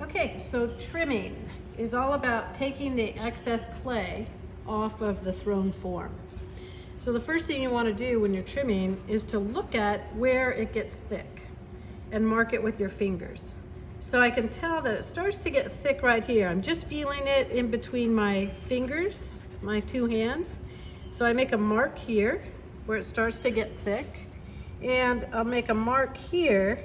Okay, so trimming is all about taking the excess clay off of the thrown form. So the first thing you want to do when you're trimming is to look at where it gets thick and mark it with your fingers. So I can tell that it starts to get thick right here. I'm just feeling it in between my fingers, my two hands. So I make a mark here where it starts to get thick, and I'll make a mark here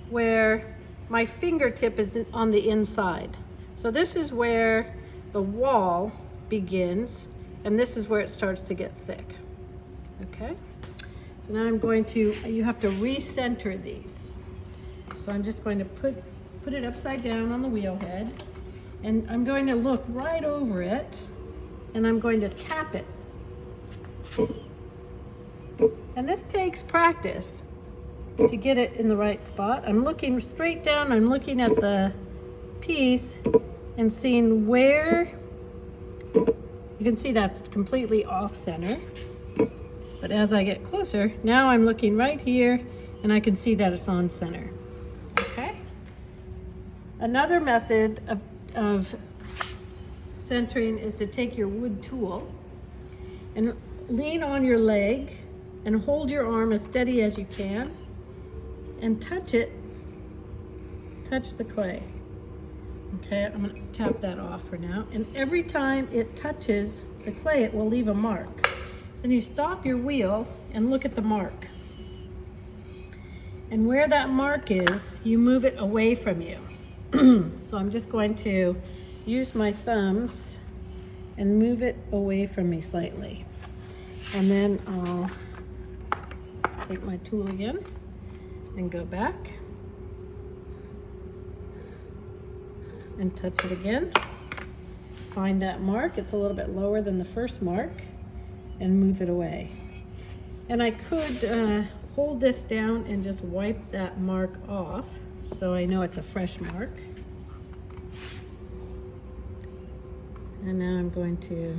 where my fingertip is on the inside. So this is where the wall begins, and this is where it starts to get thick. Okay, so now I'm going to, you have to recenter these. So I'm just going to put it upside down on the wheel head, and I'm going to look right over it, and I'm going to tap it. And this takes practice to get it in the right spot. I'm looking straight down, I'm looking at the piece and seeing where, you can see that's completely off center. But as I get closer, now I'm looking right here and I can see that it's on center. Okay? Another method of centering is to take your wood tool and lean on your leg and hold your arm as steady as you can and touch the clay. Okay, I'm gonna tap that off for now. And every time it touches the clay, it will leave a mark. Then you stop your wheel and look at the mark. And where that mark is, you move it away from you. So I'm just going to use my thumbs and move it away from me slightly. And then I'll take my tool again and go back and touch it again. Find that mark, it's a little bit lower than the first mark, and move it away. And I could hold this down and just wipe that mark off so I know it's a fresh mark. And now I'm going to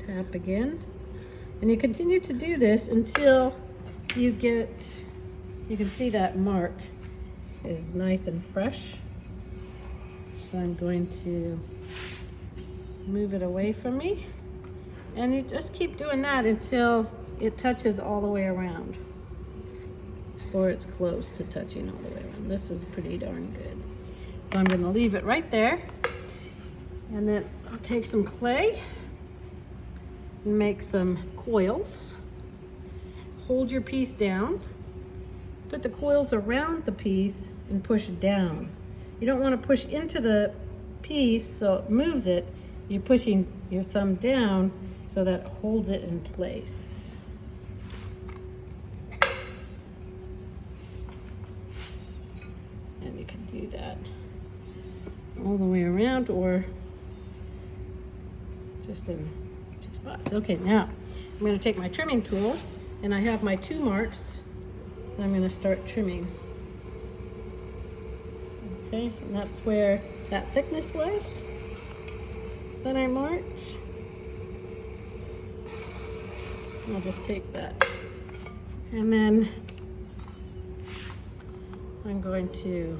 tap again. And you continue to do this until you get, you can see that mark is nice and fresh. So I'm going to move it away from me. And you just keep doing that until it touches all the way around. Or it's close to touching all the way around. This is pretty darn good. So I'm gonna leave it right there. And then I'll take some clay and make some coils. Hold your piece down. Put the coils around the piece and push down. You don't want to push into the piece so it moves it. You're pushing your thumb down so that it holds it in place. And you can do that all the way around or just in two spots. Okay, now I'm going to take my trimming tool and I have my 2 marks and I'm going to start trimming. Okay, and that's where that thickness was that I marked. I'll just take that. And then I'm going to,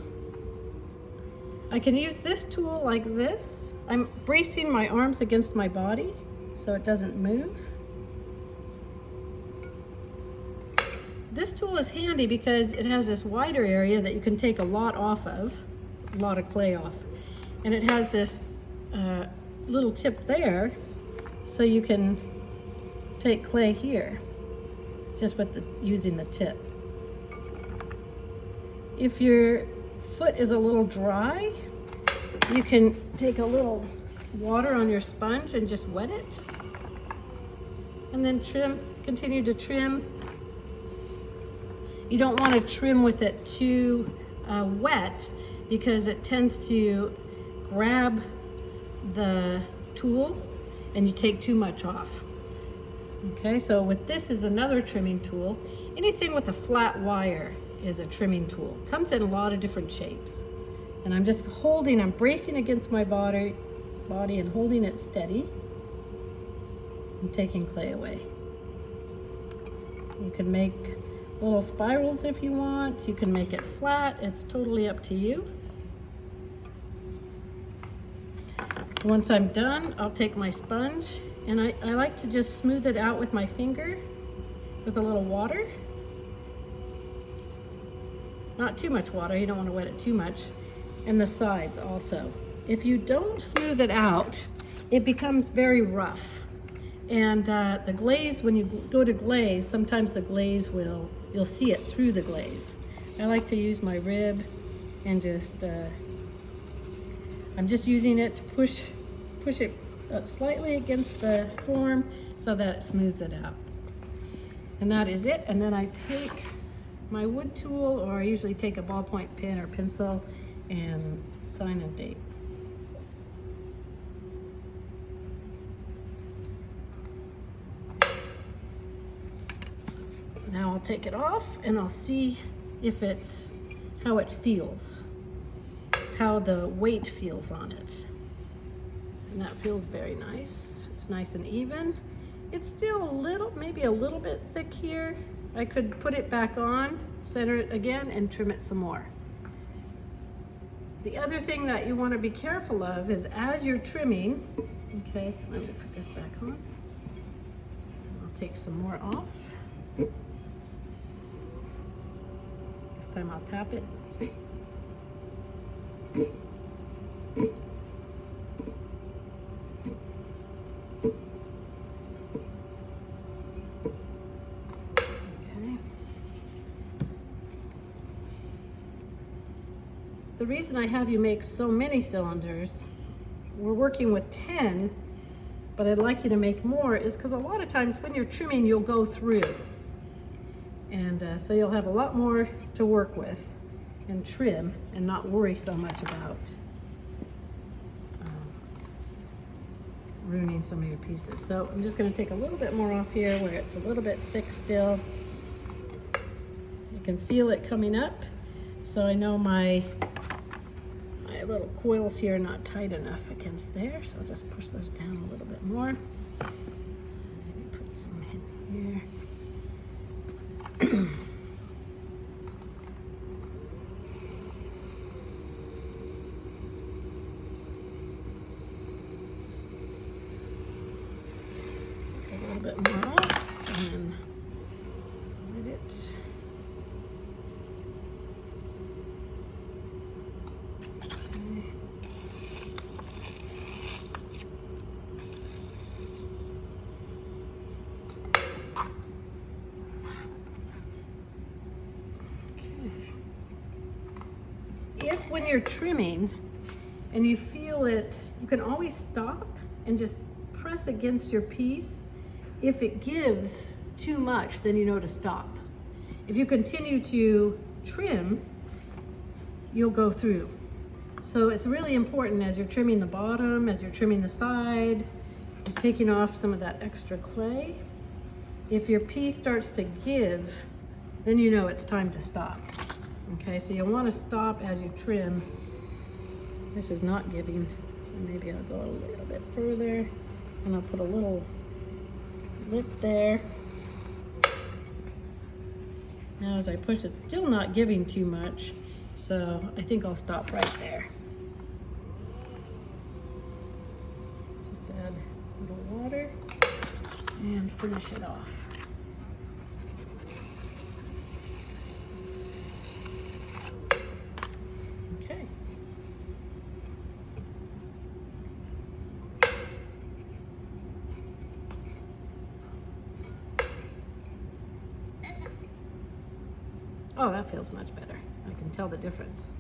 I can use this tool like this. I'm bracing my arms against my body so it doesn't move. This tool is handy because it has this wider area that you can take a lot off of, a lot of clay off. And it has this little tip there so you can take clay here just with using the tip. If your foot is a little dry, you can take a little water on your sponge and just wet it. And then trim, continue to trim. You don't want to trim with it too wet because it tends to grab the tool and you take too much off. Okay, so with this is another trimming tool. Anything with a flat wire is a trimming tool. Comes in a lot of different shapes. And I'm just holding, I'm bracing against my body and holding it steady. I'm taking clay away. You can make little spirals if you want. You can make it flat. It's totally up to you. Once I'm done, I'll take my sponge, and I like to just smooth it out with my finger with a little water. Not too much water, you don't want to wet it too much. And the sides also. If you don't smooth it out, it becomes very rough. And the glaze, when you go to glaze, sometimes the glaze you'll see it through the glaze. I like to use my rib and just, I'm just using it to push it slightly against the form so that it smooths it out. And that is it. And then I take my wood tool, or I usually take a ballpoint pen or pencil and sign and date. Now I'll take it off and I'll see if how it feels, how the weight feels on it. And that feels very nice. It's nice and even. It's still maybe a little bit thick here. I could put it back on, center it again, and trim it some more. The other thing that you want to be careful of is as you're trimming, okay, let me put this back on. I'll take some more off. This time I'll tap it. The reason I have you make so many cylinders, we're working with 10, but I'd like you to make more, is because a lot of times when you're trimming, you'll go through. And so you'll have a lot more to work with and trim and not worry so much about ruining some of your pieces. So I'm just going to take a little bit more off here where it's a little bit thick still. You can feel it coming up. So I know my little coils here are not tight enough against there, so I'll just push those down a little bit more. Maybe put some in here. Take a little bit more off and then let it. If when you're trimming and you feel it, you can always stop and just press against your piece. If it gives too much, then you know to stop. If you continue to trim, you'll go through. So it's really important as you're trimming the bottom, as you're trimming the side, you're taking off some of that extra clay. If your piece starts to give, then you know it's time to stop. Okay, so you'll want to stop as you trim. This is not giving, so maybe I'll go a little bit further and I'll put a little lip there. Now as I push, it's still not giving too much, so I think I'll stop right there. Just add a little water and finish it off. Oh, that feels much better. I can tell the difference.